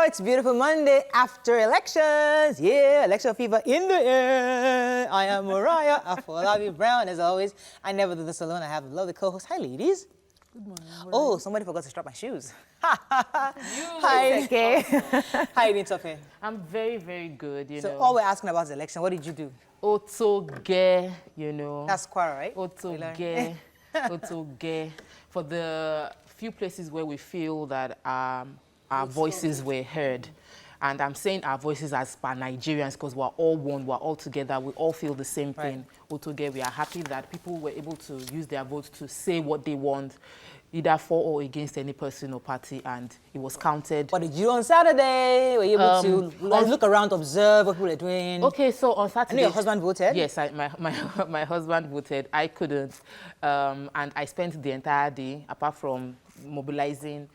it's beautiful Monday after elections. Yeah, election fever in the air. I am Mariah Afolabi Brown, as always. I never do this alone. I have a lovely co-host. Hi, ladies. Good morning. Oh, somebody forgot to strap my shoes. Hi. Okay. How you doing, Sophie? I'm very, very good, you So know. all we're asking about is the election. What did you do? Otoge, you know. That's Quara, right? Otoge. Otoge. For the few places where we feel that our voices were heard. And I'm saying our voices as pan-Nigerians because we're all one, we're all together, we all feel the same thing. Otoge, we are happy that people were able to use their votes to say what they want, either for or against any person or party, and it was counted. What did you do on Saturday? Were you able to look around, observe what people are doing? Okay, so on Saturday... I know your husband voted? Yes, my husband voted. I couldn't. And I spent the entire day, apart from mobilizing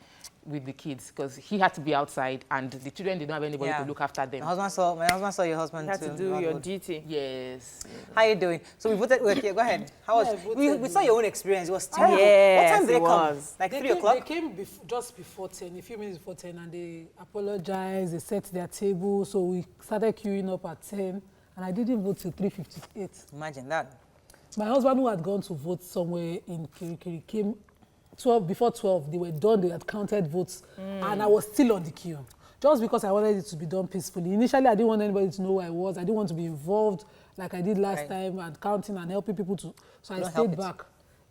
with the kids, because he had to be outside and the children didn't have anybody to look after them. My husband saw your husband You had too. to do your duty. Yes. How you doing? So we voted. Okay, go ahead. How was? We saw your own experience. It was terrible. Yes, what time did they it come? was. Like They 3 came, o'clock. they came just before 10, a few minutes before 10, and they apologized. They set their table, so we started queuing up at 10, and I didn't vote till 3:58. Imagine that. My husband, who had gone to vote somewhere in Kirikiri, came before 12. They were done. They had counted votes, and I was still on the queue. Just because I wanted it to be done peacefully. Initially, I didn't want anybody to know who I was. I didn't want to be involved like I did last time and counting and helping people to. So I stayed back.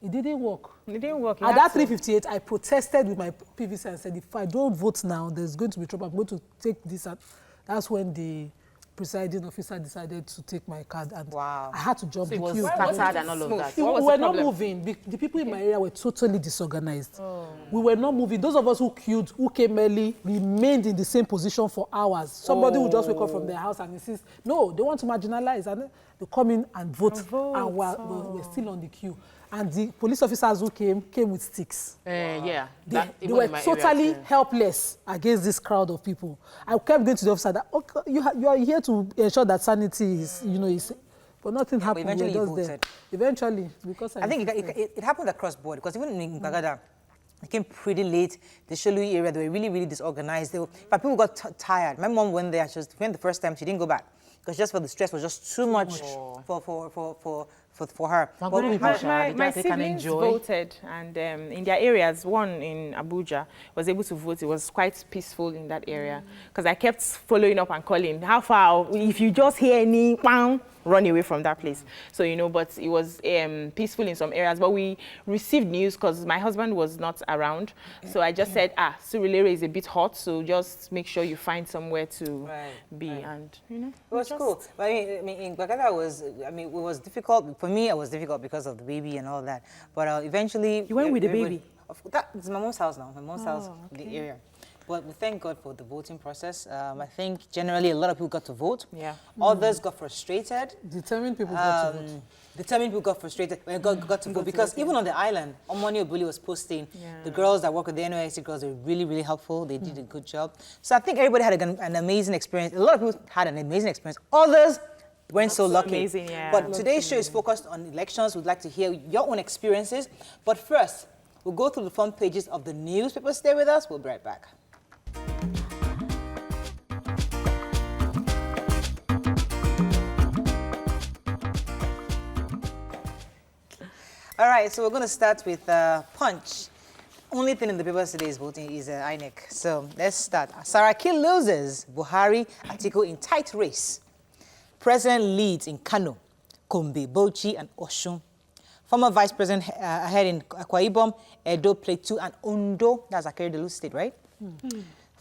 It didn't work. It didn't work. At that 3:58, I protested with my PVC and said, if I don't vote now, there's going to be trouble. I'm going to take this out. That's when the presiding officer decided to take my card, and I had to jump the queue. It was scattered and all of that. We were not moving. The people in my area were totally disorganized. We were not moving. Those of us who queued, who came early, remained in the same position for hours. Somebody would just wake up from their house and insist, no, they want to marginalize. And they come in and vote. And we're still on the queue. And the police officers who came with sticks. Yeah. They were totally helpless against this crowd of people. I kept going to the officer that, okay, you are here to ensure that sanity is, but nothing happened. But eventually you voted. Eventually, because I think it happened across board, because even in Bagada, it came pretty late. The Sholui area, they were really, really disorganized. But people got tired. My mom went there. She went the first time. She didn't go back because just for the stress was just too much for her. My siblings voted, and in their areas, one in Abuja was able to vote. It was quite peaceful in that area because I kept following up and calling. How far? If you just hear any bang, run away from that place. So, but it was peaceful in some areas. But we received news because my husband was not around. So I just said, Surulere is a bit hot, so just make sure you find somewhere to be. And, It was cool. But I mean, in Bagada, it was difficult. For me, it was difficult because of the baby and all that. But eventually... You went with the baby? It's my mom's house now. My mom's house, the area. But we thank God for the voting process. I think generally a lot of people got to vote. Yeah. Others got frustrated. Determined people got to vote. Determined people got frustrated, got to vote. Because even on the island, Omoni Obuli was posting, the girls that work with the NYSC girls, were really, really helpful. They did a good job. So I think everybody had an amazing experience. A lot of people had an amazing experience. Others weren't so lucky. Amazing, yeah. But today's show is focused on elections. We'd like to hear your own experiences. But first, we'll go through the front pages of the newspaper. Stay with us. We'll be right back. All right, so we're going to start with Punch. Only thing in the papers today is voting is INEC. So let's start. Saraki loses Buhari Atiku in tight race. President leads in Kano, Gombe, Bauchi, and Osun. Former Vice President ahead in Akwa Ibom, Edo, Plateau, and Ondo. That's Akeredolu State, right?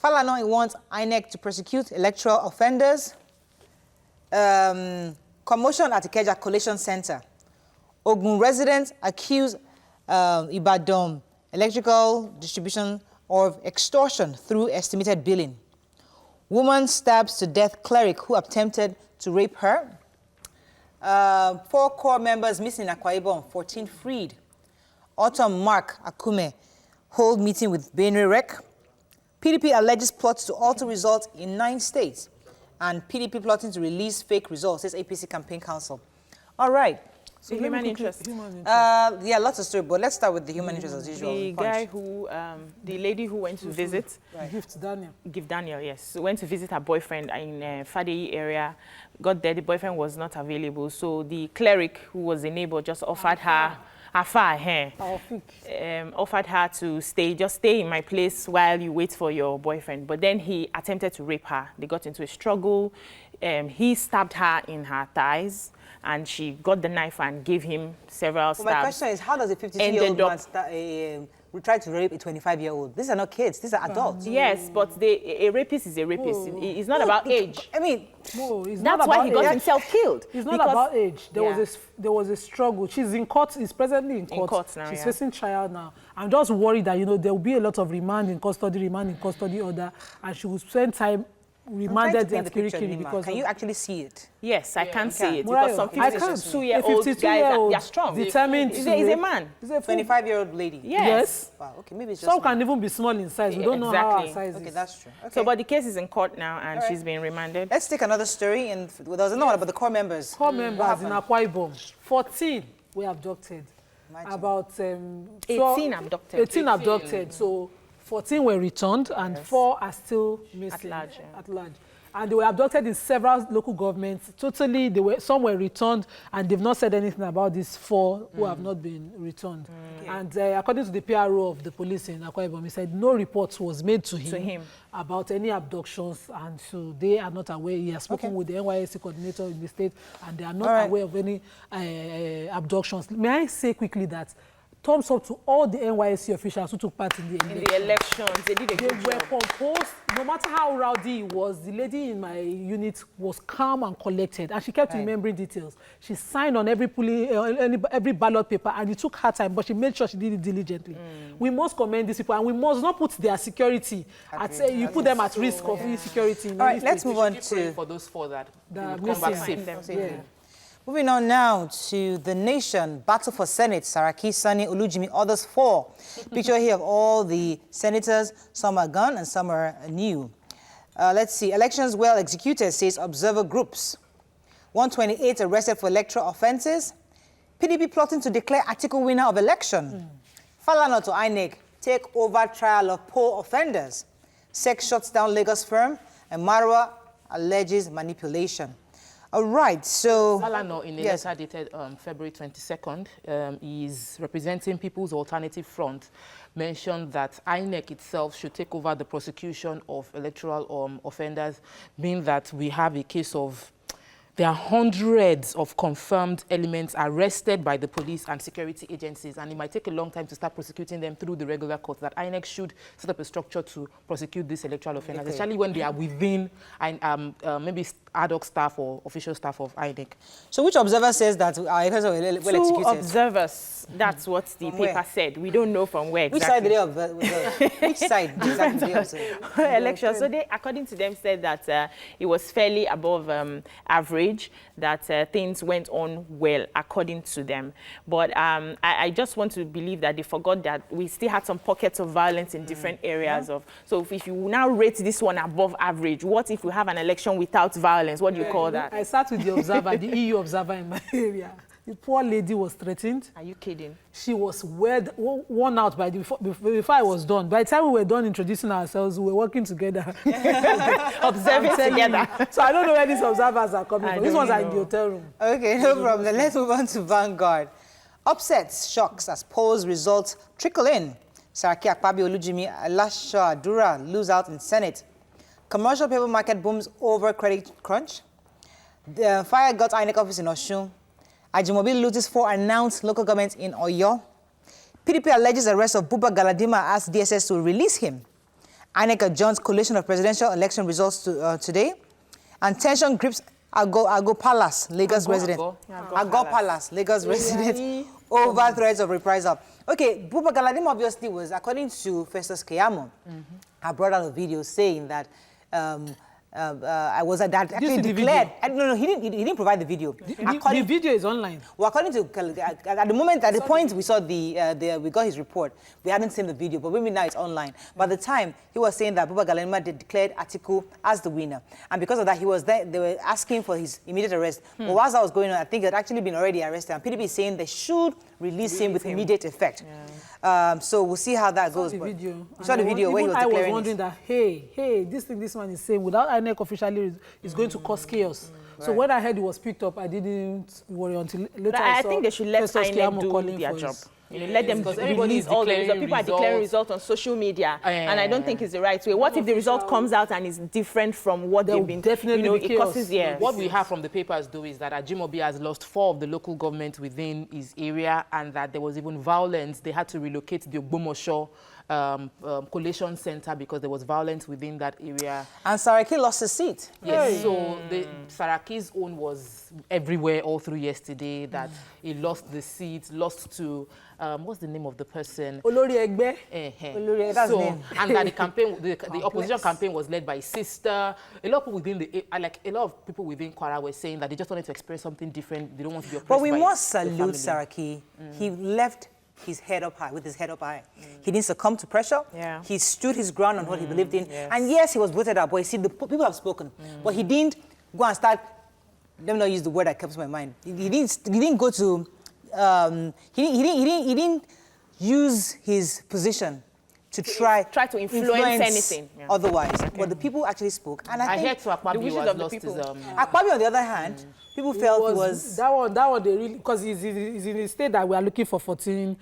Falana wants INEC to prosecute electoral offenders. Commotion at Ikeja Collation Center. Ogun residents accuse Ibadan electrical distribution of extortion through estimated billing. Woman stabs to death cleric who attempted to rape her. 4 core members missing in Akwa Ibom, 14 freed. Autumn Mark Akume hold meeting with Benue Rec. PDP alleges plots to alter results in 9 states. And PDP plotting to release fake results, says APC Campaign Council. All right. So the human interest. Yeah, lots of story, but let's start with the human interest as usual. The guy who, the lady who went to visit. Gift Daniel, yes. Went to visit her boyfriend in Fadei area. Got there, the boyfriend was not available. So the cleric, who was a neighbor, just offered her offered her to just stay in my place while you wait for your boyfriend. But then he attempted to rape her. They got into a struggle. He stabbed her in her thighs, and she got the knife and gave him several stabs. My question is, how does a 52-year-old man try to rape a 25-year-old? These are not kids. These are adults. Yes, but a rapist is a rapist. It's not about age. I mean, that's why he got himself killed. It's not about age. There was a struggle. She's in court. She's presently in court. Now, she's facing trial now. I'm just worried that there will be a lot of remand in custody order, and she will spend time remanded at Kirikiri because can you actually see it? Yes, I can see it because some 52-year-old guys are strong. Determined. He's a man. He's a 25-year-old lady. Yes. Wow. Okay, maybe it's just some can even be small in size. We don't know how our size is. Okay, that's true. Okay. So, but the case is in court now, and she's been remanded. Let's take another story. And there was another one about the core members. Core members in Akwa Ibom. 14 were abducted. Imagine. About 18 abducted. 18 abducted. So 14 were returned, and 4 are still missing at large. And they were abducted in several local governments. Totally, some were returned, and they've not said anything about these 4 who have not been returned. And according to the PRO of the police in Akwa Ibom, he said no report was made to him about any abductions, and so they are not aware. He has spoken with the NYSC coordinator in the state, and they are not aware of any abductions. May I say quickly that thumbs up to all the NYSC officials who took part in the elections. They did a good job. They were composed. No matter how rowdy it was, the lady in my unit was calm and collected, and she kept remembering details. She signed on every ballot paper, and it took her time, but she made sure she did it diligently. We must commend these people, and we must not put their security you put them at risk of insecurity. All right, let's move on to for those 4 that will come back safe. Moving on now to the nation, battle for Senate, Saraki, Sani, Olujimi, others 4. Picture here of all the senators, some are gone and some are new. Let's see, elections well executed, says observer groups. 128 arrested for electoral offences. PDP plotting to declare Atiku winner of election. Falana to INEC, take over trial of poll offenders. SEC shuts down Lagos firm, and Marwa alleges manipulation. All right, so... Falana, in a letter dated February 22nd, is representing People's Alternative Front, mentioned that INEC itself should take over the prosecution of electoral offenders, meaning that we have a case of... There are hundreds of confirmed elements arrested by the police and security agencies, and it might take a long time to start prosecuting them through the regular courts. That INEC should set up a structure to prosecute these electoral offenders, especially when they are within maybe ad hoc staff or official staff of INEC. So which observer says that our elections are well executed? 2 observers. That's what the paper said. We don't know from where exactly. Which side did they observe? Which side exactly did they observe? Elections. So they, according to them, said that it was fairly above average, that things went on well, according to them. But I just want to believe that they forgot that we still had some pockets of violence in different areas of. So if you now rate this one above average, what if we have an election without violence? What do you call that? I sat with the observer, the EU observer in my area. The poor lady was threatened. Are you kidding? She was worn out before I was done. By the time we were done introducing ourselves, we were working together. Observing together. So I don't know where these observers are coming from. These ones are in the hotel room. Okay, no problem. Let's move on to Vanguard. Upsets, shocks as polls results trickle in. Saraki, Akpabi, Olujimi, Elisha, Adura lose out in Senate. Commercial paper market booms over credit crunch. The fire got INEC office in Osun. Ajimobi loses 4 announced local governments in Oyo. PDP alleges arrest of Buba Galadima, asks DSS to release him. INEC adjourns collation of presidential election results today. And tension grips Ago Palace, Lagos resident. Ago Palace, Lagos resident, over threats of reprisal. Okay, Buba Galadima obviously was, according to Festus Keyamo, I brought out a video saying that I was that actually declared. No, he didn't provide the video. The video is online. Well, according to at the moment, at the point we saw we got his report, we hadn't seen the video, but maybe now it's online. By the time he was saying that Buba Galadima declared Atiku as the winner, and because of that, he was there. They were asking for his immediate arrest. But whilst that was going on, I think he had actually been already arrested, and PDP is saying they should release him with immediate effect. Yeah. So we'll see how that goes. The video. You saw the video where he was declaring. I was wondering that hey, this man is saying without INEC officially is going to cause chaos. Right. So when I heard it was picked up, I didn't worry until later. But I think they should let INEC do their job. Let them release all the results. People are declaring results on social media, and I don't think it's the right way. What if the result comes out and is different from what they've been? Definitely, it causes What we have from the papers, though, is that Ajimobi has lost 4 of the local government within his area, and that there was even violence. They had to relocate the Ogbomosho collation center because there was violence within that area. And Saraki lost his seat. Yes, so Saraki's own was everywhere all through yesterday, that he lost the seat, lost to, what's the name of the person? Olori Egbe. Olori, that's so, and that the campaign, the opposition campaign was led by his sister. A lot of people within a lot of people within Kwara were saying that they just wanted to experience something different. They don't want to be oppressed. But we must salute Saraki. He left his head up high, with his head up high. He didn't succumb to pressure. Yeah. He stood his ground on what he believed in. Yes. And yes, he was voted out, but you see, the people have spoken. But he didn't go and start, let me not use the word that comes to my mind. He didn't go to, he didn't use his position to try to influence anything. Otherwise. But the people actually spoke. And I think heard to Akpabio was lost his... Akpabio, on the other hand, people felt it was... That one they really... Because he's in a state that we are looking for 14,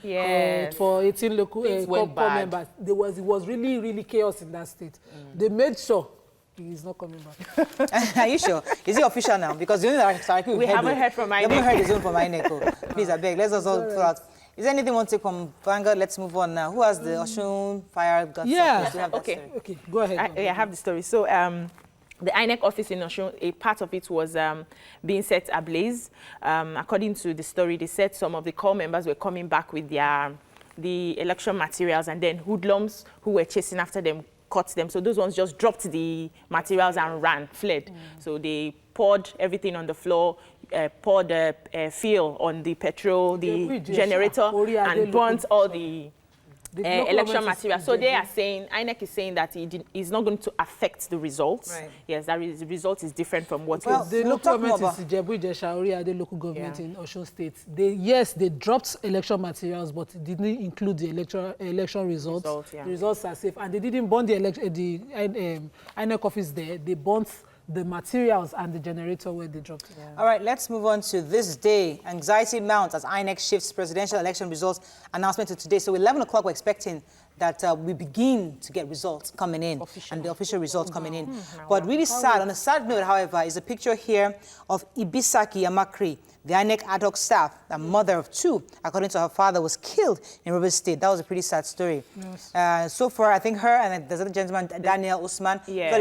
for 18 local corps members. It was really, really chaos in that state. They made sure he's not coming back. Are you sure? Is it official now? Because the only Saraki we haven't heard from INEC. We haven't heard his own from INEC. Please, I beg, let's also throw out. Is there anything you want to take from Vanguard? Let's move on now. Who has the Oshun fire guts? Yeah. Okay, go ahead. I have the story. So the INEC office in Oshun, a part of it was being set ablaze. According to the story, they said some of the corps members were coming back with the election materials, and then hoodlums who were chasing after them caught them. So those ones just dropped the materials and fled. So they poured everything on the floor, poured fuel on the petrol, the generator, and burnt all the election material. So they are saying, INEC is saying that it's not going to affect the results. Right. Yes, that the result is different from what was. The local government is Ijebu-Ijesha, the local government in Osun State. They dropped election materials, but it didn't include the election results. The results are safe. And they didn't burn the INEC office there. They burnt the materials and the generator where they dropped it. Yeah. All right, let's move on to this day. Anxiety mounts as INEC shifts presidential election results announcement to today. So 11 o'clock, we're expecting that we begin to get results coming in, and the official results coming in. But really sad, on a sad note, however, is a picture here of Ibisaki Amakri, the INEC ad hoc staff, a mother of 2, according to her father, was killed in Rivers State. That was a pretty sad story. Yes. So far, I think her and there's another gentleman, Daniel Usman,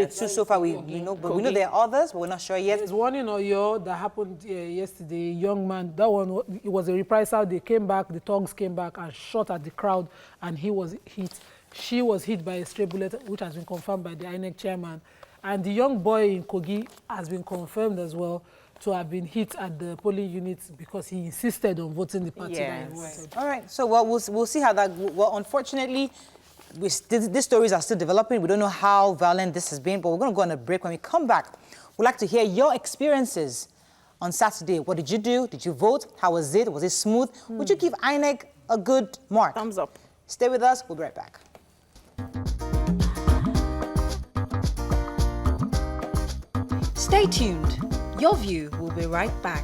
so far we know, but we know there are others, but we're not sure yet. There's one in Oyo that happened yesterday, young man, that one, it was a reprisal. They came back, the thugs came back and shot at the crowd, and he was hit. She was hit by a stray bullet, which has been confirmed by the INEC chairman. And the young boy in Kogi has been confirmed as well to have been hit at the polling units because he insisted on voting the party that he wanted. All right, so we'll see how that... Well, unfortunately, these stories are still developing. We don't know how violent this has been, but we're going to go on a break. When we come back, we'd like to hear your experiences on Saturday. What did you do? Did you vote? How was it? Was it smooth? Would you give INEC a good mark? Thumbs up. Stay with us. We'll be right back. Stay tuned. Your View will be right back.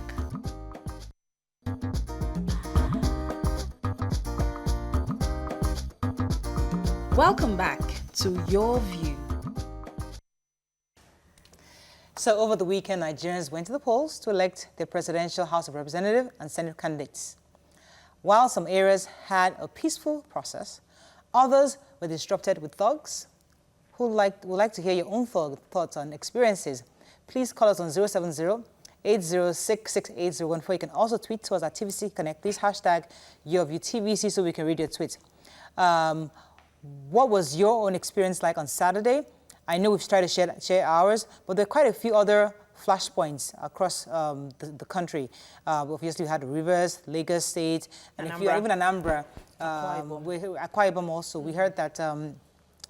Welcome back to Your View. So over the weekend, Nigerians went to the polls to elect their presidential House of Representatives and Senate candidates. While some areas had a peaceful process, others were disrupted with thugs. Would like to hear your own thoughts on experiences. Please call us on 070-806-6801. You can also tweet to us at TVC Connect. Please hashtag YourViewTVC so we can read your tweet. What was your own experience like on Saturday? I know we've tried to share ours, but there are quite a few other flashpoints across the country. Obviously, we had the Rivers, Lagos State, and even Anambra, Akwa Ibom also. We heard that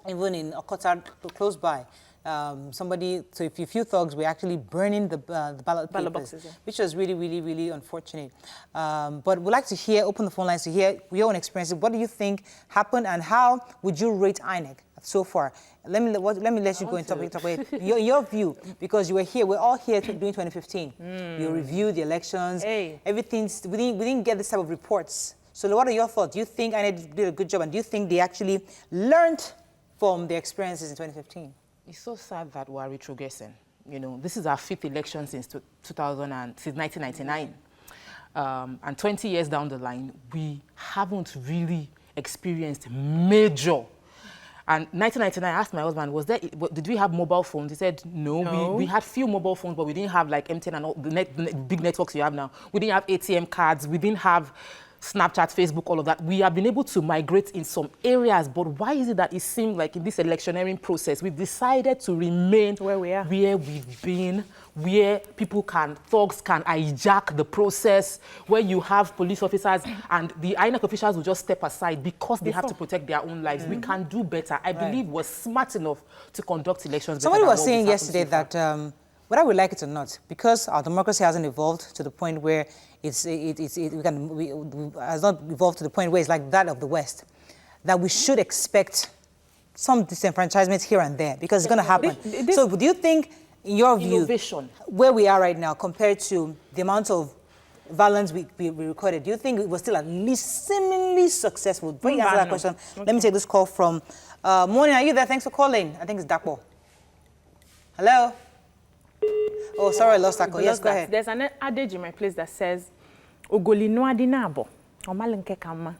even in Okota, close by, so a few thugs were actually burning the ballot papers, boxes, yeah. Which was really, really, really unfortunate. But we'd like to open the phone lines to hear your own experiences. What do you think happened, and how would you rate INEC so far? Let me let you go and talk about your view, because you were here. We're all here during 2015. You reviewed the elections. Hey. Everything. We didn't get this type of reports. So what are your thoughts? Do you think INEC did a good job, and do you think they actually learned from their experiences in 2015? It's so sad that we're retrogressing. You know, this is our 5th election since 1999. And 20 years down the line, we haven't really experienced major. And 1999, I asked my husband, did we have mobile phones? He said, no. We had few mobile phones, but we didn't have like MTN and all the big networks you have now. We didn't have ATM cards. We didn't have Snapchat, Facebook, all of that. We have been able to migrate in some areas, but why is it that it seems like in this electioneering process, we've decided to remain where we've been, where thugs can hijack the process, where you have police officers and the INEC officials will just step aside because they have to protect their own lives. We can do better. I believe we're smart enough to conduct elections better. Somebody was saying yesterday that whether we like it or not, because our democracy hasn't evolved to the point where has not evolved to the point where it's like that of the West, that we should expect some disenfranchisement here and there, because it's going to happen. So do you think, in your view, where we are right now compared to the amount of violence we recorded, do you think it was still at least seemingly successful? Before you answer that question, let me take this call from... Morning, are you there? Thanks for calling. I think it's Dapo. Hello? Oh, sorry, I lost that call. Yes, go ahead. There's an adage in my place that says, Ogoli no adinabo, omalenke kama.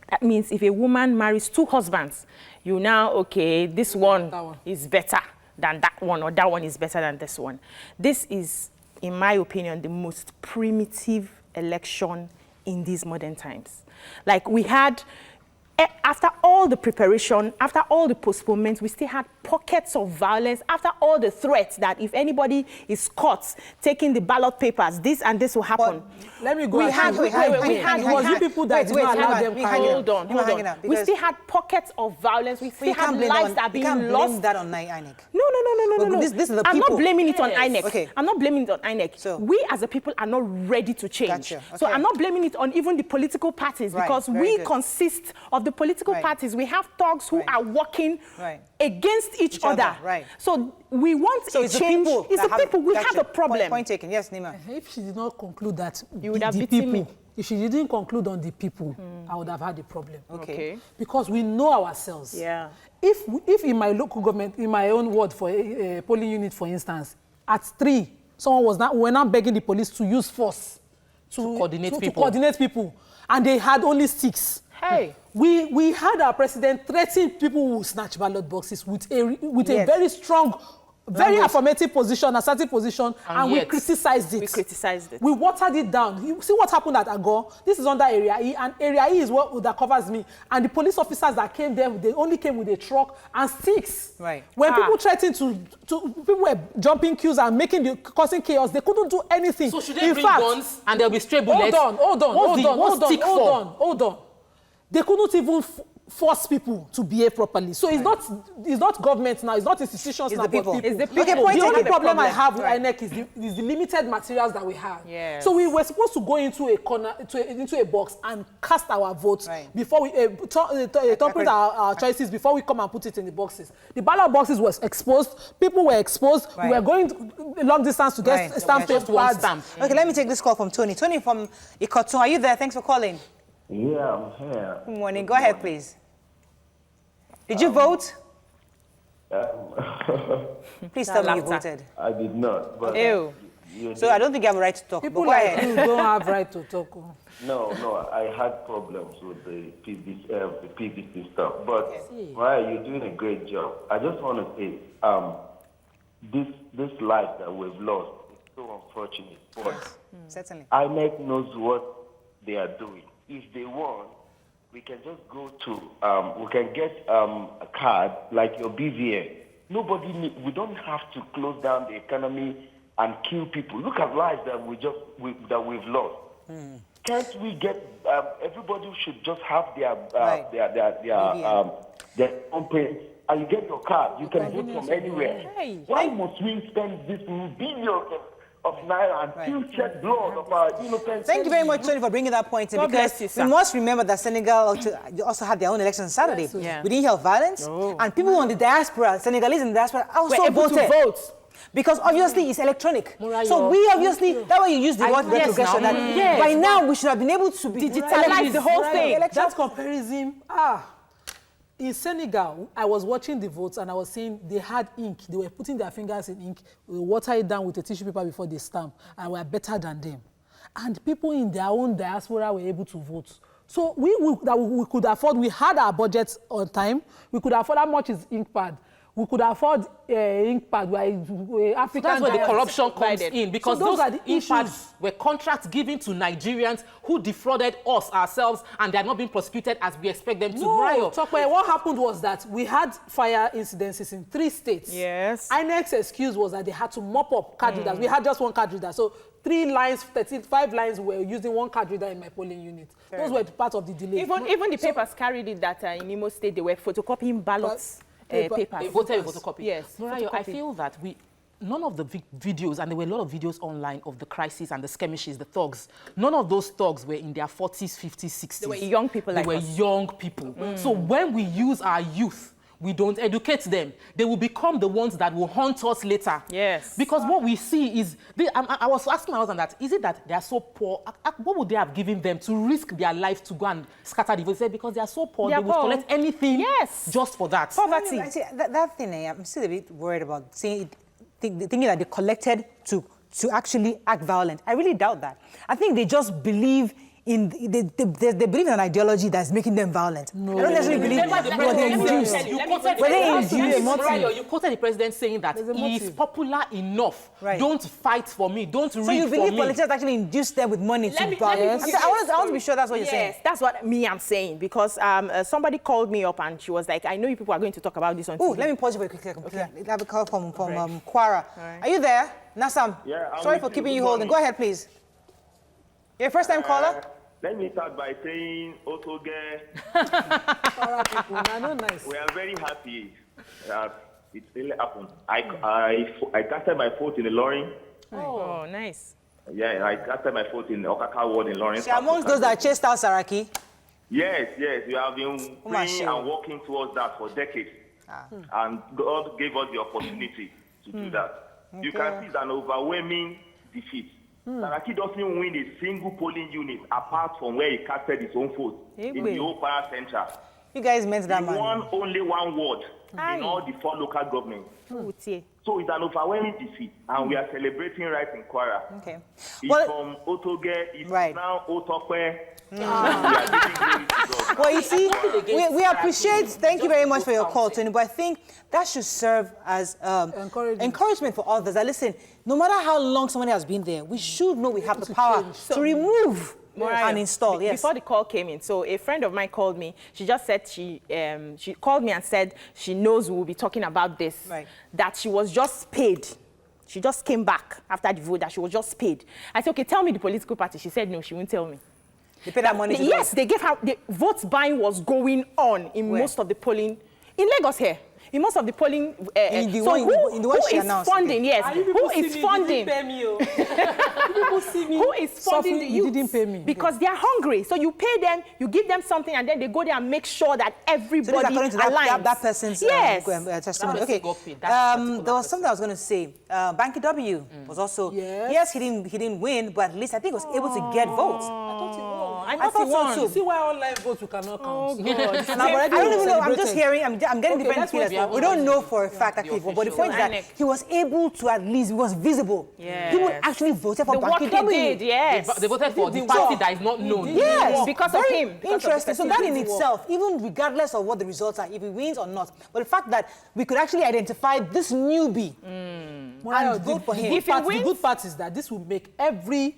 That means if a woman marries 2 husbands, you now, okay, this one is better than that one, or that one is better than this one. This is, in my opinion, the most primitive election in these modern times. Like, we had, after all the preparation, after all the postponements, we still had pockets of violence, after all the threats that if anybody is caught taking the ballot papers, this and this will happen. But let me go. We had people that did not allow them. Hold on. We still had pockets of violence. We still had lives that are being lost. You can't blame that on INEC. No. This is the people. I'm not blaming it on INEC. Okay. I'm not blaming it on INEC. So, we as a people are not ready to change. Gotcha. Okay. So I'm not blaming it on even the political parties, because we consist of the political parties. We have thugs who are working against each other. Right. So we want a change. It's the people. We have a problem. Point taken. Yes, Nima. If she did not conclude that, you would have beaten me. If she didn't conclude on the people, I would have had a problem. Okay. Because we know ourselves. Yeah. If in my local government, in my own ward for a polling unit, for instance, at 3, we're not begging the police to use force to coordinate people, and they had only 6. Hey. We had our president threaten people who snatch ballot boxes with a very strong, very affirmative position, assertive position, and we criticized it. We watered it down. You see what happened at Agor? This is under Area E, and Area E is that covers me. And the police officers that came there, they only came with a truck and sticks. Right. When people threatened people were jumping queues and causing chaos, they couldn't do anything. So should they bring guns and there'll be stray bullets? Hold on. They couldn't even force people to behave properly. So it's not government now, it's not institutions now, it's the people. It's the people. Okay, the only problem I have with INEC is the limited materials that we have. Yes. So we were supposed to go into a corner, into a box and cast our votes before we interpret our choices before we come and put it in the boxes. The ballot boxes was exposed. People were exposed. We were going long distance to get stamp paper. Okay, let me take this call from Tony. Tony from Ikotun, are you there? Thanks for calling. Yeah, I'm here. Good morning. Go ahead, please. Did you vote? Please tell me you voted. I did not. But Ew. So I don't think you have a right to talk. People like you don't have right to talk. No, I had problems with the PVC stuff. But Mariah, you're doing a great job. I just want to say, this life that we've lost is so unfortunate. But certainly, INEC knows what they are doing. If they want, we can just go to, we can get a card like your BVN. we don't have to close down the economy and kill people. Look at lives that we've lost. Can't we get everybody should just have their own pay, and you get your card. You can vote from anywhere. Hey. Why must we spend this billions of naira and still shed blood of our innocent? Thank you very much, Tony, for bringing that point in, because we must remember that Senegal also had their own election on Saturday. Yes, yeah. We didn't hear violence, and people on the diaspora, Senegalese in the diaspora, also were able voted. to vote. Because obviously it's electronic. So we obviously, that's why you use the word retrogression. By now we should have been able to digitalize the whole thing. That comparison, in Senegal, I was watching the votes and I was seeing they had ink. They were putting their fingers in ink, water it down with a tissue paper before they stamp, and were better than them. And people in their own diaspora were able to vote. So we could afford, we had our budget on time, we could afford how much is ink pad. We could afford ink pad where African. So that's where the corruption comes in, because so those are the ink pads were contracts given to Nigerians who defrauded us ourselves, and they are not being prosecuted as we expect them to. No, what happened was that we had fire incidences in 3 states. Yes. INEC's excuse was that they had to mop up card readers. We had just 1 card reader, so 3 lines, 5 lines were using 1 card reader in my polling unit. Those were part of the delay. Even the papers carried it that in Imo State they were photocopying ballots. Papers. Voter photocopy. Yes. Morayo, I feel that none of the videos, and there were a lot of videos online of the crisis and the skirmishes, the thugs, none of those thugs were in their 40s, 50s, 60s. They were young people like us. They were young people. So when we use our youth, we don't educate them, they will become the ones that will haunt us later. Yes. Because what we see is, I was asking my husband that, is it that they are so poor? What would they have given them to risk their life to go and scatter the vote? He said, because they are so poor, they would collect anything just for that. Poverty. That thing, I'm still a bit worried about thinking that they collected to actually act violent. I really doubt that. I think they just believe they believe in an ideology that's making them violent. No. I don't necessarily believe that. You quoted the president saying that he is popular enough. Right. Don't fight for me. Don't read for me. So you believe politicians actually induce them with money to buy? I want to be sure that's what you're saying. Yes, that's what I'm saying. Because somebody called me up and she was like, I know you people are going to talk about this on TV. Oh, let me pause you very quickly. Okay. I have a call from Kwara. Right. Are you there? Nasam? Yeah, sorry for keeping you holding. Go ahead, please. You're a first-time caller? Let me start by saying, Otoge, we are very happy that it really happened. I casted my vote in the Loring. Oh, nice. Yeah, I casted my vote in the Okaka ward in Loring. So amongst those that chased out Saraki? Yes, we have been praying and working towards that for decades. And God gave us the opportunity to do that. Okay. You can see an overwhelming defeat. Saraki doesn't win a single polling unit apart from where he casted his own vote in the whole Kwara Center. You guys meant that, man. He won only 1 ward in all the 4 local governments. So it's an overwhelming defeat, and we are celebrating right in Kwara. Okay. It's from Otoge, it's now Otokwe. Well, you see, we appreciate, thank you very much for your call, Tony, but I think that should serve as encouragement for others. That listen, no matter how long somebody has been there, we should know we have the power to remove and install. Yes. Before the call came in, so a friend of mine called me. She just said she called me and said she knows we will be talking about this. Right. That she was just paid. She just came back after the vote that she was just paid. I said, okay, tell me the political party. She said no, she won't tell me. They paid that money to yes, they gave her, the vote buying was going on in most of the polling, in Lagos here. In most of the polling, in the one she announced, funding? Yes, who is funding? Who is funding the youth? Didn't pay me because they are hungry. So you pay them, you give them something, and then they go there and make sure that everybody aligns. That person's testimony. Okay. There was something I was going to say. Banky W was also he didn't win, but at least I think he was able to get votes. I thought he won. You see why online votes we cannot count. Oh, God. I don't even know. I'm just hearing. I'm getting different feelings. We don't know for a fact that people, but the point is that he was able to at least, he was visible. Yes. People actually voted for Banky W. They voted for the party that is not known. Yes, because of him. Interesting. So that in itself, even regardless of what the results are, if he wins or not, but the fact that we could actually identify this newbie and vote for him. The good part is that this will make every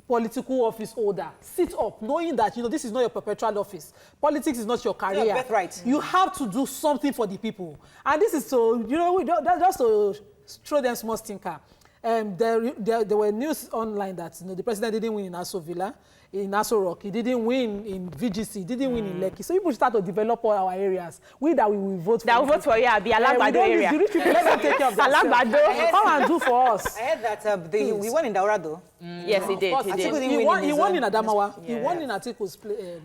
political office holder, sit up, knowing that, you know, this is not your perpetual office. Politics is not your career. Your birthright. You have to do something for the people. And this is so, you know, that's just to throw them small stinker. There were news online that, you know, the president didn't win in Aso Villa, in Aso Rock. He didn't win in VGC. He didn't win in Lekki. So people start to develop all our areas. We will vote for. That will vote for, yeah, the Alagbado area. The rich people, let them take care of themselves. Alagbado. Come and do for us. I heard that he won in Daura, though. Yes, he did. He won in Adamawa. He won in Atiku's play.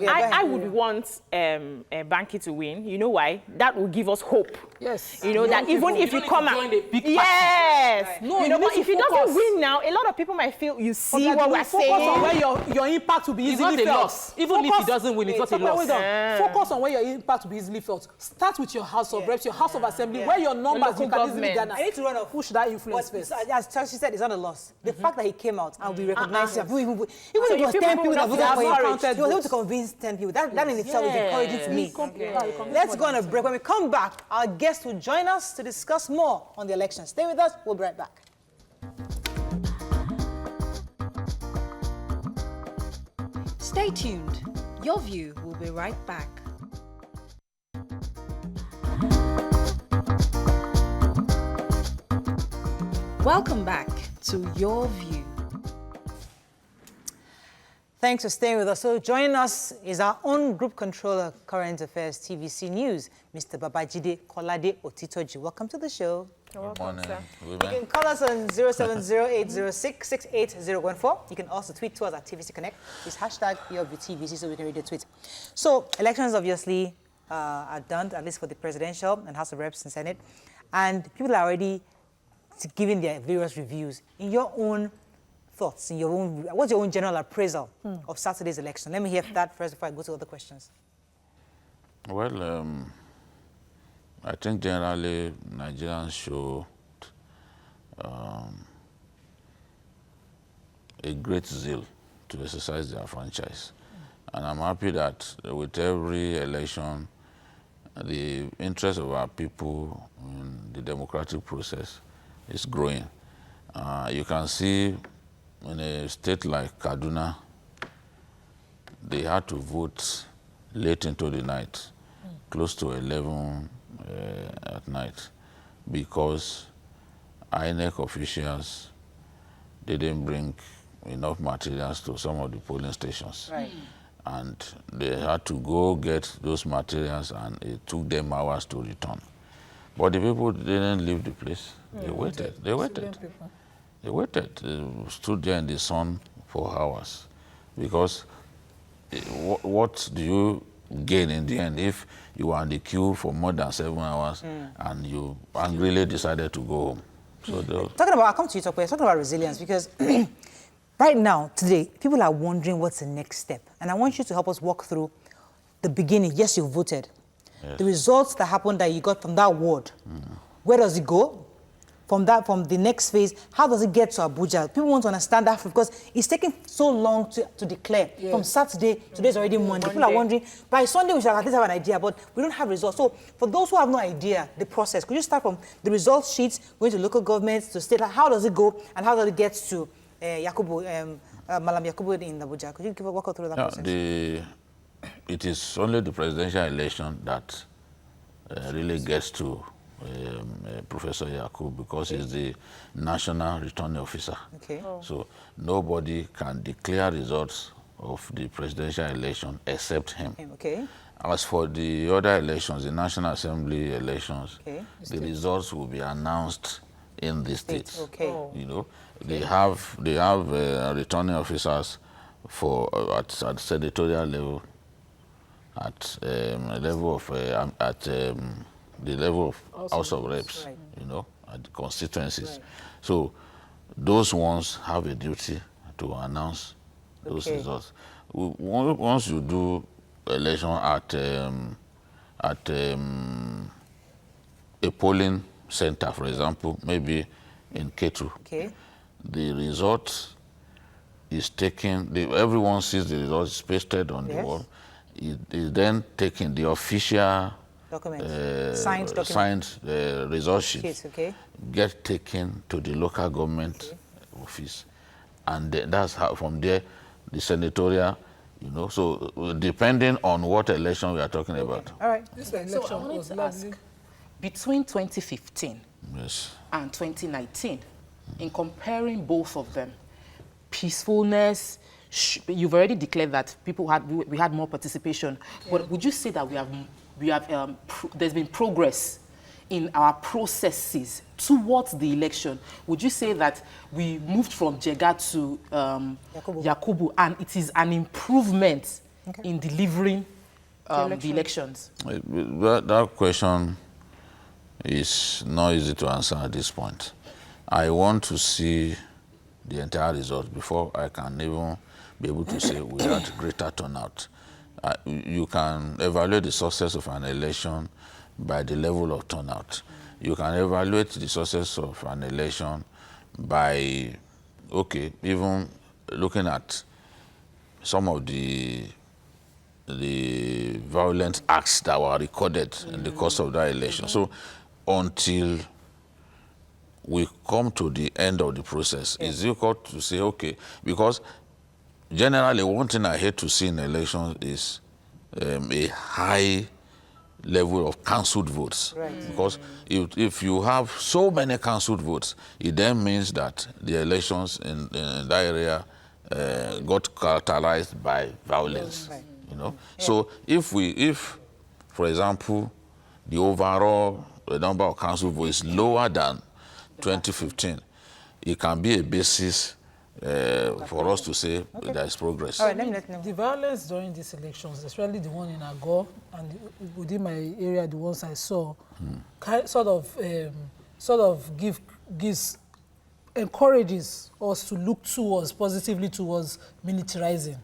I would want Banky to win. You know why? That will give us hope. Yes. You know, that even if you come out. Yes. Right. No, you know, but if he doesn't win now, a lot of people might feel, you see what we're saying. Focus on where your impact will be easily felt. Loss. Even if he doesn't win, it's not a loss. Focus on where your impact will be easily felt. Start with your House of Reps, your House of Assembly, where your numbers you can easily garner. I need to run off. Push that influence first. As Chelsea said, it's not a loss. The fact that he came out and we recognize him, even if it was 10 people that voted for him, he was able to convince 10 people. That in itself is encouraging to me. Let's go on a break. When we come back, our guest will join us to discuss more on the election. Stay with us. We'll be right back. Stay tuned. Your View will be right back. Welcome back to Your View. Thanks for staying with us. So joining us is our own Group Controller, Current Affairs, TVC News, Mr. Babajide Kolade Otitoji. Welcome to the show. Good morning. You can call us on 07080668014. You can also tweet to us at TVC Connect. It's hashtag YourViewTVC so we can read the tweet. So elections obviously are done, at least for the presidential and House of Reps and Senate. And people are already giving their various reviews. In your own thoughts, what's your own general appraisal of Saturday's election? Let me hear that first before I go to other questions. Well, I think generally Nigerians showed a great zeal to exercise their franchise. And I'm happy that with every election, the interest of our people in the democratic process is growing. You can see in a state like Kaduna, they had to vote late into the night, close to 11 at night, because INEC officials didn't bring enough materials to some of the polling stations. Right. And they had to go get those materials, and it took them hours to return. But the people didn't leave the place. They waited. They waited. They waited. They stood there in the sun for hours. Because what do you gain in the end if you are in the queue for more than 7 hours and you angrily decided to go home? So I'll come to you, talking about resilience, because right now, today, people are wondering what's the next step. And I want you to help us walk through the beginning. Yes, you voted. Yes. The results that happened that you got from that ward. Where does it go? From the next phase, how does it get to Abuja? People want to understand that because it's taking so long to declare. Yes. From Saturday, today's already Monday. People are wondering, by Sunday we shall at least have an idea, but we don't have results. So for those who have no idea, the process, could you start from the results sheets, going to local governments, to state, how does it go, and how does it get to Malam Yakubu in Abuja? Could you walk us through that process? It is only the presidential election that really gets to Professor Yakub, because he's the national returning officer. Okay. So nobody can declare results of the presidential election except him. Okay. As for the other elections, the National Assembly elections, the results will be announced in the states. Okay. You know, they have returning officers for at senatorial level, at the level of House of Reps, you know, at the constituencies. Right. So those ones have a duty to announce those results. Once you do election at a polling center, for example, maybe in Ketu, the result is taken, everyone sees the results pasted on the wall. It is then taken, the official signed result sheet get taken to the local government office, and then that's how from there, the senatorial, you know, so depending on what election we are talking about. All right. This So election I wanted was to lovely. ask, between 2015 Yes. and 2019, in comparing both of them, peacefulness, you've already declared that we had more participation, but would you say that there's been progress in our processes towards the election? Would you say that we moved from Jega to Yakubu, and it is an improvement in delivering the elections? That question is not easy to answer at this point. I want to see the entire result before I can even be able to say we had greater turnout. You can evaluate the success of an election by the level of turnout. You can evaluate the success of an election by, okay, even looking at some of the violent acts that were recorded in the course of that election. So until we come to the end of the process, it's difficult to say, okay, because generally one thing I hate to see in elections is a high level of cancelled votes. Right. Because if you have so many cancelled votes, it then means that the elections in that area got characterized by violence. Right. You know? So if, for example, the overall number of cancelled votes is lower than 2015, it can be a basis for us to say there is progress. All right, let me know. The violence during these elections, especially the one in Agor and within my area, the ones I saw, encourages us to look positively towards militarizing,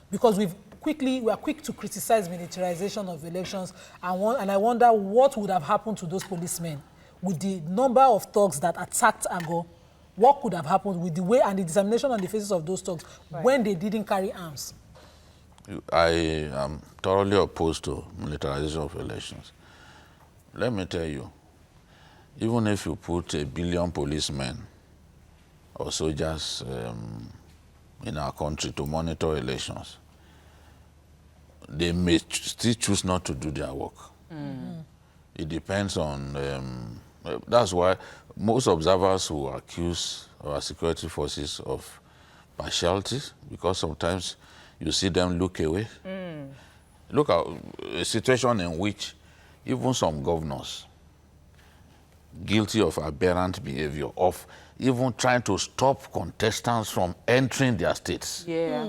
because we are quick to criticize militarization of elections, and I wonder what would have happened to those policemen with the number of thugs that attacked Agor. What could have happened with the way and the determination on the faces of those thugs when they didn't carry arms? I am thoroughly opposed to militarization of elections. Let me tell you, even if you put 1 billion policemen or soldiers in our country to monitor elections, they may still choose not to do their work. It depends on, that's why most observers who accuse our security forces of partiality, because sometimes you see them look away. Look at a situation in which even some governors guilty of aberrant behavior, of even trying to stop contestants from entering their states. Yeah,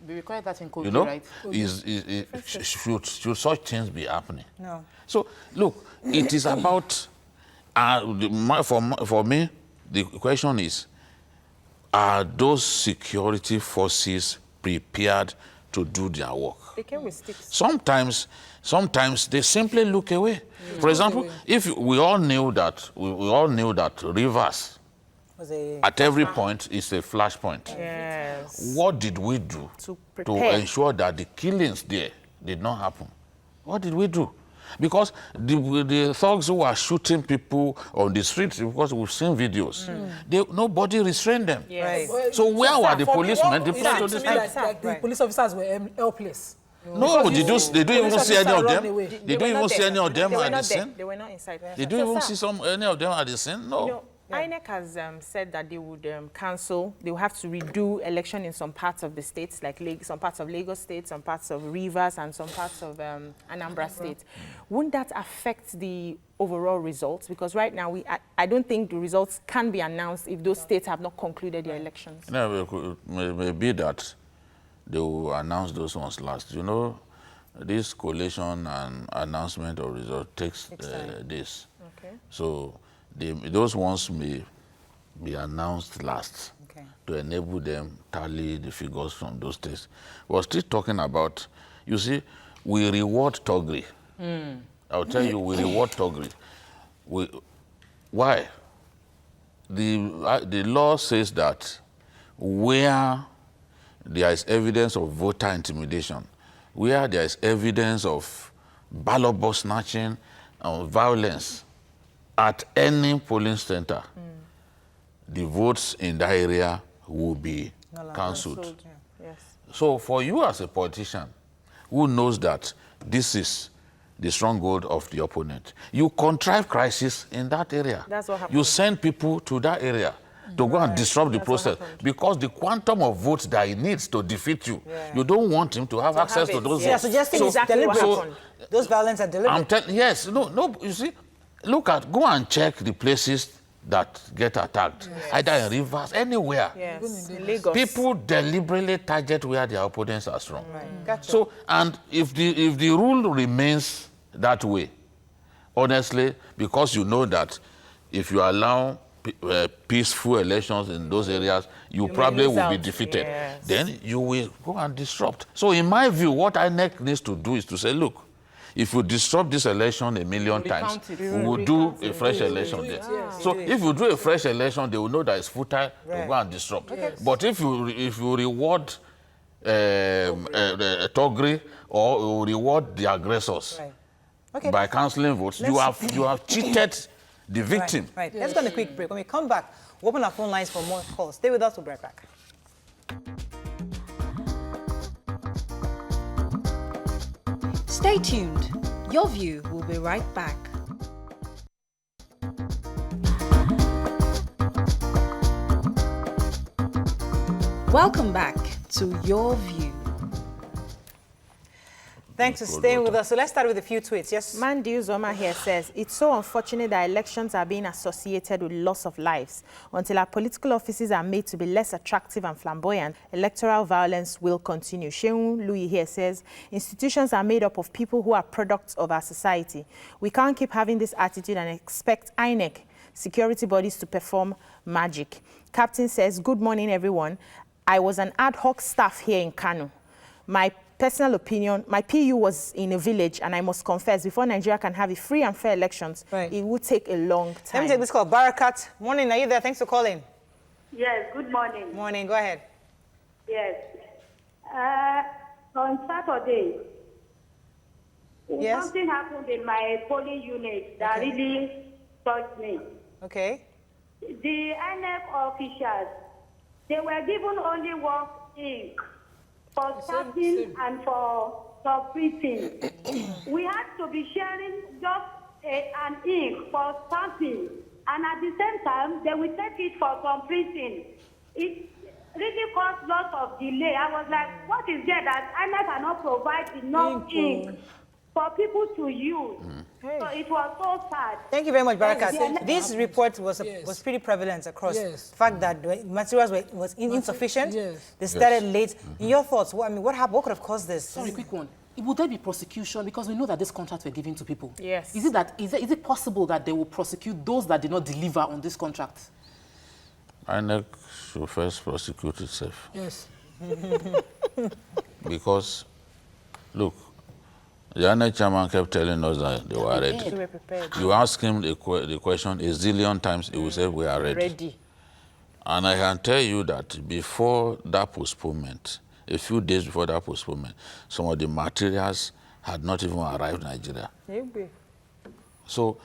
we require that in Kogi, You know, right? should such things be happening? No. So, look, it is about, for me, the question is, are those security forces prepared to do their work? They came with sticks. Sometimes they simply look away. For example, if we all knew that Rivers at every point is a flashpoint. Yes. What did we do to ensure that the killings there did not happen? What did we do? Because the thugs who are shooting people on the streets, because we've seen videos, nobody restrained them. Yes. Right. So where were the policemen? The police officers were helpless. No, they don't even see any of them. They don't even see any of them They were at the not there. scene. They were not inside. They don't even see any of them at the scene. No. You know, INEC has said that they would cancel, they will have to redo election in some parts of the states, like some parts of Lagos State, some parts of Rivers, and some parts of Anambra State. Wouldn't that affect the overall results? Because right now, I don't think the results can be announced if those states have not concluded their elections. No, it may be that they will announce those ones last. You know, this collation and announcement of results takes days. Okay. So those ones may be announced last to enable them tally the figures from those states. We're still talking about, you see, we reward thuggery. I'll tell you, we reward thuggery. Why? The law says that where there is evidence of voter intimidation, where there is evidence of ballot box snatching and violence at any polling center, the votes in that area will be cancelled. Yeah. Yes. So for you as a politician who knows that this is the stronghold of the opponent, you contrive crisis in that area. That's what happened. You send people to that area to go and disrupt the process because the quantum of votes that he needs to defeat you, you don't want him to have access to those votes. Suggesting exactly what happened. Those violence are deliberate. Yes, no, you see, go and check the places that get attacked, either in rivers, anywhere. Yes. Lagos. People deliberately target where their opponents are strong. Gotcha. So, and if the rule remains that way, honestly, because you know that if you allow peaceful elections in those areas, you probably will be defeated. Yes. Then you will go and disrupt. So in my view, what INEC needs to do is to say, look, if you disrupt this election a million times, we will do a fresh election there. So if you do a fresh election, they will know that it's futile to go and disrupt. But if you reward Togri or you reward the aggressors by cancelling votes, you have cheated the victim. Right. Let's go on a quick break. When we come back, we'll open our phone lines for more calls. Stay with us, we'll be right back. Stay tuned. Your View will be right back. Welcome back to Your View. Thanks for staying with us. So let's start with a few tweets. Yes? Mandy Zoma here says, it's so unfortunate that elections are being associated with loss of lives. Until our political offices are made to be less attractive and flamboyant, electoral violence will continue. Sheung Louis here says, institutions are made up of people who are products of our society. We can't keep having this attitude and expect INEC, security bodies, to perform magic. Captain says, good morning, everyone. I was an ad hoc staff here in Kano. My personal opinion, my PU was in a village, and I must confess, before Nigeria can have a free and fair elections, it would take a long time. Let me take this call. Barakat, morning, are you there? Thanks for calling. Yes, good morning. Morning, go ahead. Yes. On Saturday, something happened in my polling unit that really touched me. Okay. The INEC officials, they were given only one ink for stamping and for printing. We had to be sharing just an ink for stamping, and at the same time, they will take it for some printing. It really caused lots of delay. I was like, what is there that INEC cannot provide enough ink for people to use? So it was so sad. Thank you very much, Barakat. This report was pretty prevalent across the fact that the materials was insufficient. They started late. In your thoughts, what happened? What could have caused this? Sorry, quick one. Would there be prosecution? Because we know that these contracts were given to people. Yes. Is it possible that they will prosecute those that did not deliver on this contract? INEC should first prosecute itself. Yes. Because, look, the INEC chairman kept telling us that they were ready. We were prepared. You ask him the question a zillion times, he will say, we are ready. And I can tell you that before that postponement, a few days before that postponement, some of the materials had not even arrived in Nigeria. So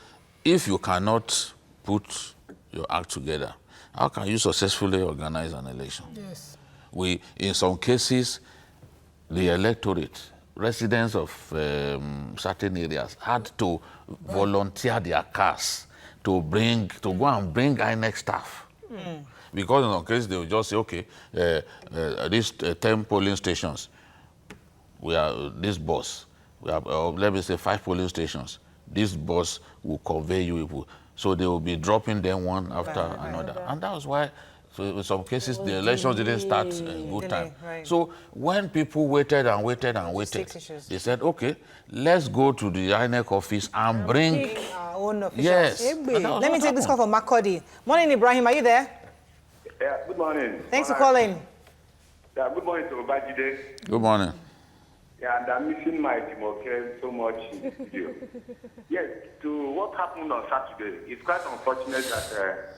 if you cannot put your act together, how can you successfully organize an election? Yes. In some cases, the electorate, residents of certain areas had to volunteer their cars to go and bring INEC staff. Because in some cases, they will just say, okay, these 10 polling stations, we are this bus. We have, let me say, 5 polling stations. This bus will convey you people. So they will be dropping them one after another. And that was why, so in some cases, the elections didn't start in good time. So when people waited and waited and waited, they said, okay, let's go to the INEC office and bring our own officials. Yes. Let me take this call from Makodi. Morning, Ibrahim. Are you there? Yeah, good morning. Thanks for calling. Yeah, good morning to Obajide. Good morning. Yeah, and I'm missing my Timoke so much in this video. Yes, to what happened on Saturday, it's quite unfortunate that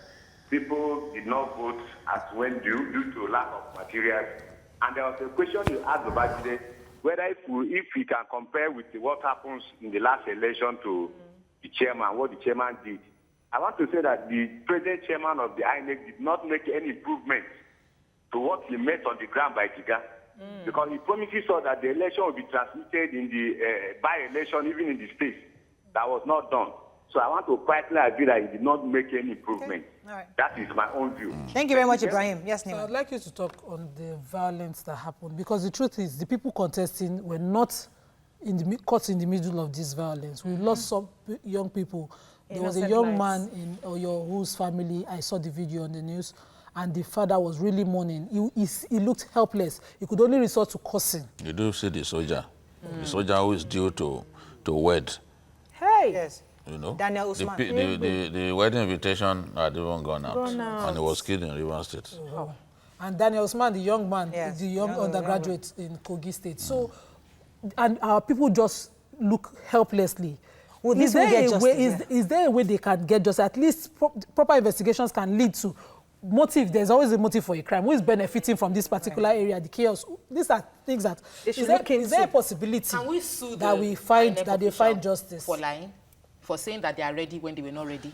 people did not vote as when due to lack of materials. And there was a question you asked Obajide, whether if we can compare with what happens in the last election to the chairman, what the chairman did. I want to say that the present chairman of the INEC did not make any improvements to what he met on the ground by Jiga. Because he promises us that the election will be transmitted in the by-election, even in the states. That was not done. So I want to quietly agree that he did not make any improvement. Okay. All right. That is my own view. Thank you very much, Ibrahim. Yes, So Nima. I'd like you to talk on the violence that happened, because the truth is the people contesting were not caught in the middle of this violence. We lost some young people. There was a young man in Oyo whose family, I saw the video on the news, and the father was really mourning. He looked helpless. He could only resort to cursing. You do see the soldier. The soldier who is due to wed. Hey. Yes. You know, Daniel Usman. The wedding invitation had even gone out, and he was killed in Rivers State. Oh. And Daniel Usman, the young man, yes, the young undergraduate in Kogi State. So, and our people just look helplessly. Well, is there a way they can get justice? At least proper investigations can lead to motive. There's always a motive for a crime. Who is benefiting from this particular area, the chaos? These are things that is there a possibility can we sue that we find that they find justice for lying, for saying that they are ready when they were not ready?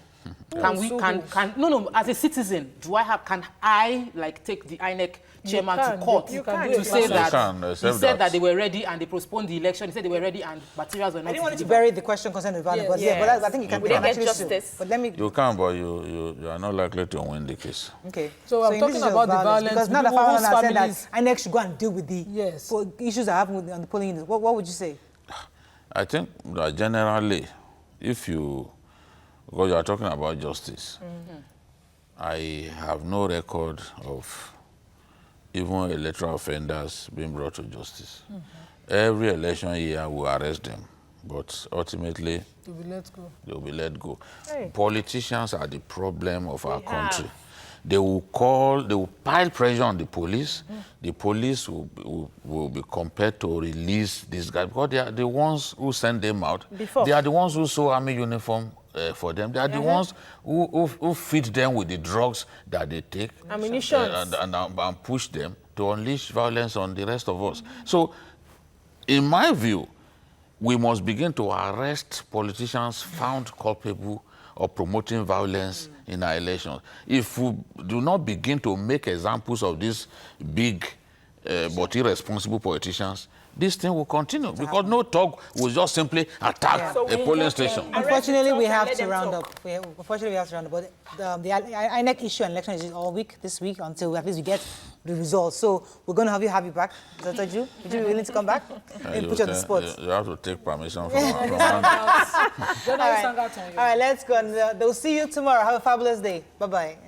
No, as a citizen, can I like take the INEC chairman to court to say that he said that they were ready and they postponed the election? He said they were ready and materials were not. I didn't want to bury the question concerning violence, but I think you can get justice. But let me. You can, but you are not likely to win the case. Okay. So I'm talking about the violence because now the family has said that INEC should go and deal with the issues that happen on the polling units. What would you say? I think that generally, because you are talking about justice, I have no record of even electoral offenders being brought to justice. Every election year we arrest them, but ultimately they'll be let go. They'll be let go. Hey. Politicians are the problem of our country. They will pile pressure on the police. The police will be compelled to release these guys because they are the ones who send them out. They are the ones who sew army uniform for them. They are the ones who feed them with the drugs that they take and push them to unleash violence on the rest of us. So, in my view, we must begin to arrest politicians found culpable of promoting violence in our elections. If we do not begin to make examples of these big but irresponsible politicians, this thing will continue because no talk will just simply attack a polling station. Unfortunately, we have to round up. But the INEC issue and election is all week this week until at least we get the results. So we're going to have you back. Would you be willing to come back? Put you on the spot. You have to take permission from All right, let's go. They'll see you tomorrow. Have a fabulous day. Bye-bye.